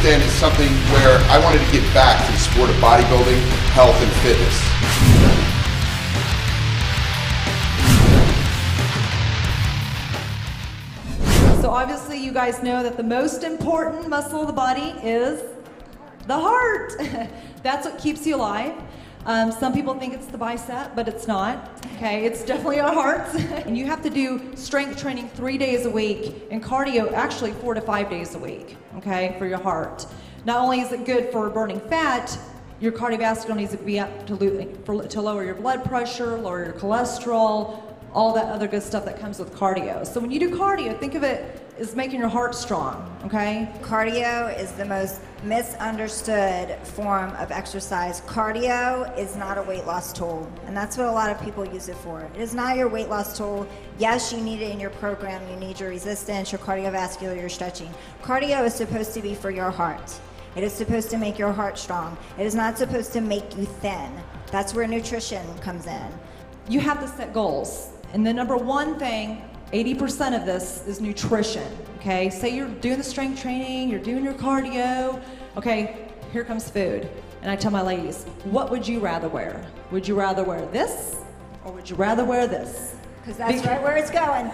handstand is something where I wanted to give back to the sport of bodybuilding, health, and fitness. So obviously you guys know that the most important muscle of the body is the heart. That's what keeps you alive. Some people think it's the bicep, but it's not. Okay, it's definitely our hearts. And you have to do strength training 3 days a week and cardio actually 4 to 5 days a week, okay, for your heart. Not only is it good for burning fat, your cardiovascular needs to be up to lower your blood pressure, lower your cholesterol, all that other good stuff that comes with cardio. So when you do cardio, think of it as making your heart strong, okay? Cardio is the most misunderstood form of exercise. Cardio is not a weight loss tool, and that's what a lot of people use it for. It is not your weight loss tool. Yes, you need it in your program. You need your resistance, your cardiovascular, your stretching. Cardio is supposed to be for your heart. It is supposed to make your heart strong. It is not supposed to make you thin. That's where nutrition comes in. You have to set goals. And the number one thing, 80% of this is nutrition, okay? Say you're doing the strength training, you're doing your cardio, okay, here comes food. And I tell my ladies, what would you rather wear? Would you rather wear this, or would you rather wear this? Because that's right where it's going.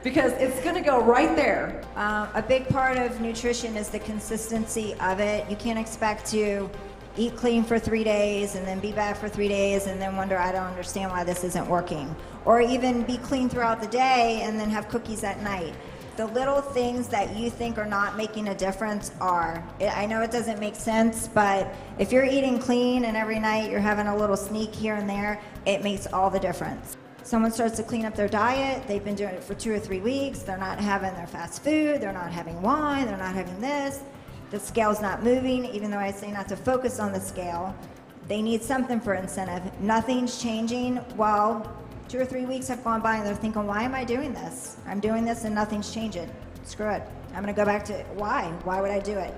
Because it's gonna go right there. A big part of nutrition is the consistency of it. You can't expect to eat clean for 3 days and then be bad for 3 days and then wonder, I don't understand why this isn't working. Or even be clean throughout the day and then have cookies at night. The little things that you think are not making a difference are. I know it doesn't make sense, but if you're eating clean and every night you're having a little sneak here and there, it makes all the difference. Someone starts to clean up their diet, they've been doing it for 2 or 3 weeks, they're not having their fast food, they're not having wine, they're not having this. The scale's not moving, even though I say not to focus on the scale. They need something for incentive. Nothing's changing. Well, 2 or 3 weeks have gone by and they're thinking, why am I doing this? I'm doing this and nothing's changing. Screw it. I'm gonna go back to why? Why would I do it?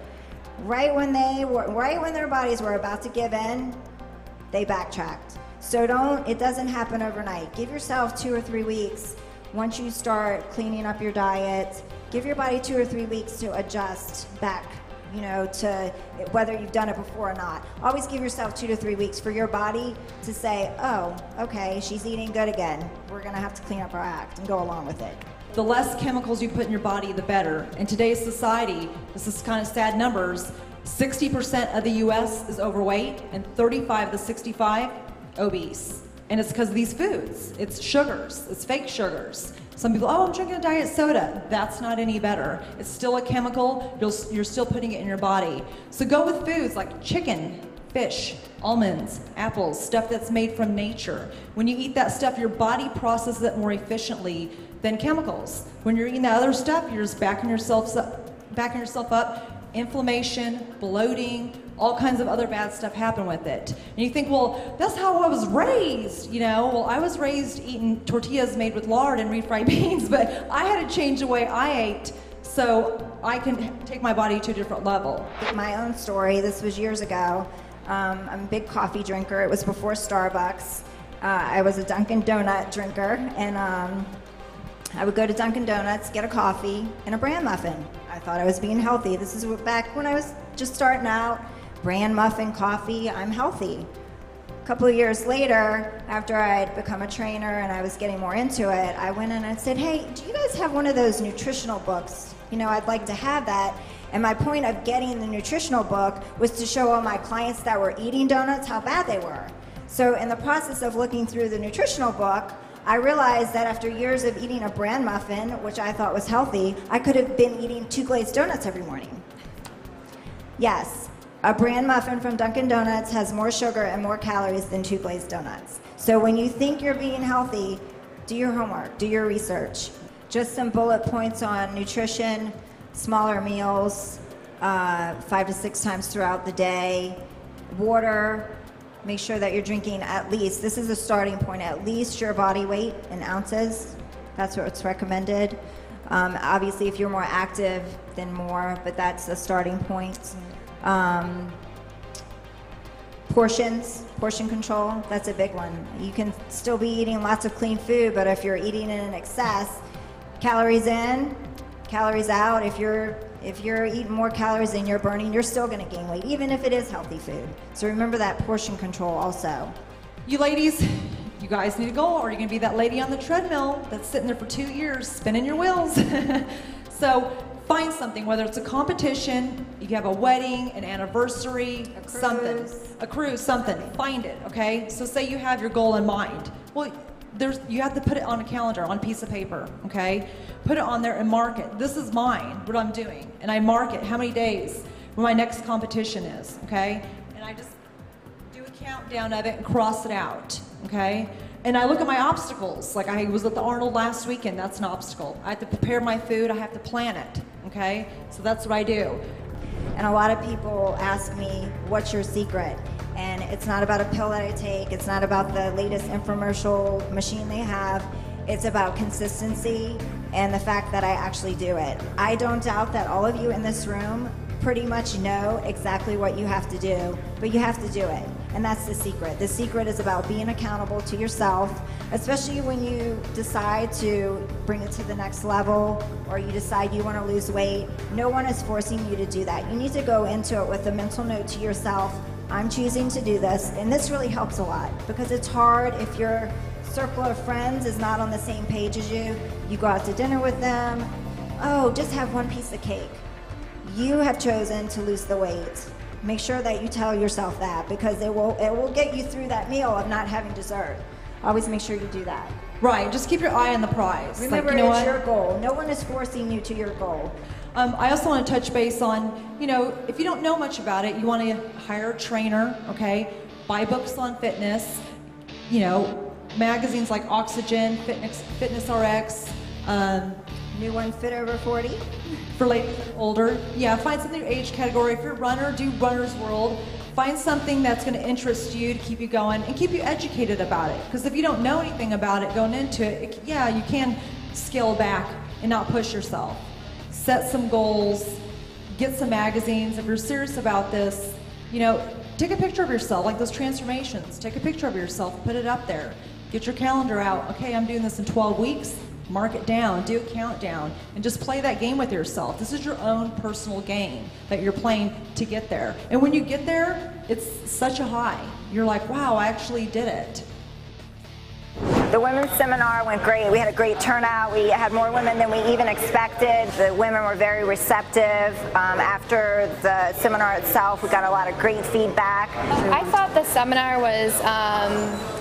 Right when their bodies were about to give in, they backtracked. So it doesn't happen overnight. Give yourself 2 or 3 weeks. Once you start cleaning up your diet, give your body 2 or 3 weeks to adjust back, you know, to whether you've done it before or not. Always give yourself 2 to 3 weeks for your body to say, oh, okay, she's eating good again. We're gonna have to clean up our act and go along with it. The less chemicals you put in your body, the better. In today's society, this is kind of sad numbers, 60% of the US is overweight and 35 to 65 obese. And it's because of these foods. It's sugars, it's fake sugars. Some people, oh, I'm drinking a diet soda. That's not any better. It's still a chemical, you're still putting it in your body. So go with foods like chicken, fish, almonds, apples, stuff that's made from nature. When you eat that stuff, your body processes it more efficiently than chemicals. When you're eating that other stuff, you're just backing yourself up. Inflammation, bloating, all kinds of other bad stuff happen with it. And you think, well, that's how I was raised, you know? Well, I was raised eating tortillas made with lard and refried beans, but I had to change the way I ate so I can take my body to a different level. My own story, this was years ago. I'm a big coffee drinker. It was before Starbucks. I was a Dunkin' Donut drinker, and I would go to Dunkin' Donuts, get a coffee, and a bran muffin. I thought I was being healthy. This is back when I was just starting out. Bran muffin, coffee, I'm healthy. A couple of years later, after I'd become a trainer and I was getting more into it, I went in and said, hey, do you guys have one of those nutritional books? You know, I'd like to have that. And my point of getting the nutritional book was to show all my clients that were eating donuts how bad they were. So in the process of looking through the nutritional book, I realized that after years of eating a bran muffin, which I thought was healthy, I could have been eating 2 glazed donuts every morning. Yes, a bran muffin from Dunkin' Donuts has more sugar and more calories than 2 glazed donuts. So when you think you're being healthy, do your homework, do your research. Just some bullet points on nutrition, smaller meals, 5 to 6 times throughout the day, water. Make sure that you're drinking at least, this is a starting point, at least your body weight in ounces. That's what's recommended. Obviously, if you're more active, then more, but that's a starting point. Portion control, that's a big one. You can still be eating lots of clean food, but if you're eating in excess, calories in, calories out. If If you're eating more calories than you're burning, you're still going to gain weight, even if it is healthy food. So remember that portion control also. You ladies, you guys need a goal, or you're going to be that lady on the treadmill that's sitting there for 2 years spinning your wheels. So find something, whether it's a competition, you have a wedding, an anniversary, a cruise, something. Find it, okay? So say you have your goal in mind. Well, you have to put it on a calendar, on a piece of paper, okay? Put it on there and mark it. This is mine, what I'm doing. And I mark it, how many days, when my next competition is, okay? And I just do a countdown of it and cross it out, okay? And I look at my obstacles. Like I was at the Arnold last weekend, that's an obstacle. I have to prepare my food, I have to plan it, okay? So that's what I do. And a lot of people ask me, what's your secret? And it's not about a pill that I take, it's not about the latest infomercial machine they have, it's about consistency and the fact that I actually do it. I don't doubt that all of you in this room pretty much know exactly what you have to do, but you have to do it. And that's the secret. The secret is about being accountable to yourself, especially when you decide to bring it to the next level or you decide you want to lose weight. No one is forcing you to do that. You need to go into it with a mental note to yourself, I'm choosing to do this, and this really helps a lot because it's hard if your circle of friends is not on the same page as you. You go out to dinner with them, oh, just have one piece of cake. You have chosen to lose the weight. Make sure that you tell yourself that because it will get you through that meal of not having dessert. Always make sure you do that. Right, just keep your eye on the prize. Remember, like, you know it's what? your goal. No one is forcing you to your goal. I also want to touch base on, if you don't know much about it, you want to hire a trainer, okay? Buy books on fitness, magazines like Oxygen, Fitness RX. New one, Fit Over 40. For ladies and older. Yeah, find something in your age category. If you're a runner, do Runner's World. Find something that's going to interest you to keep you going and keep you educated about it. Because if you don't know anything about it going into it, yeah, you can scale back and not push yourself. Set some goals, get some magazines. If you're serious about this, take a picture of yourself, like those transformations. Take a picture of yourself, put it up there. Get your calendar out. Okay, I'm doing this in 12 weeks. Mark it down, do a countdown, and just play that game with yourself. This is your own personal game that you're playing to get there. And when you get there, it's such a high. You're like, wow, I actually did it. The women's seminar went great. We had a great turnout. We had more women than we even expected. The women were very receptive. After the seminar itself, we got a lot of great feedback. I thought the seminar was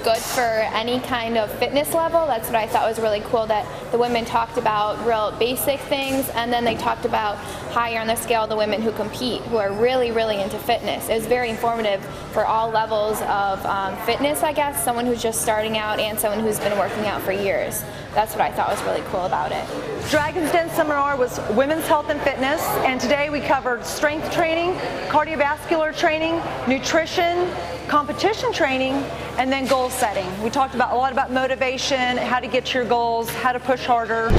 good for any kind of fitness level. That's what I thought was really cool, that the women talked about real basic things, and then they talked about higher on the scale the women who compete, who are really, really into fitness. It was very informative for all levels of fitness, I guess, someone who's just starting out and someone who's been working out for years. That's what I thought was really cool about it. Dragon's Den seminar was women's health and fitness, and today we covered strength training, cardiovascular training, nutrition, competition training, and then goal setting. We talked about a lot about motivation, how to get to your goals, how to push harder.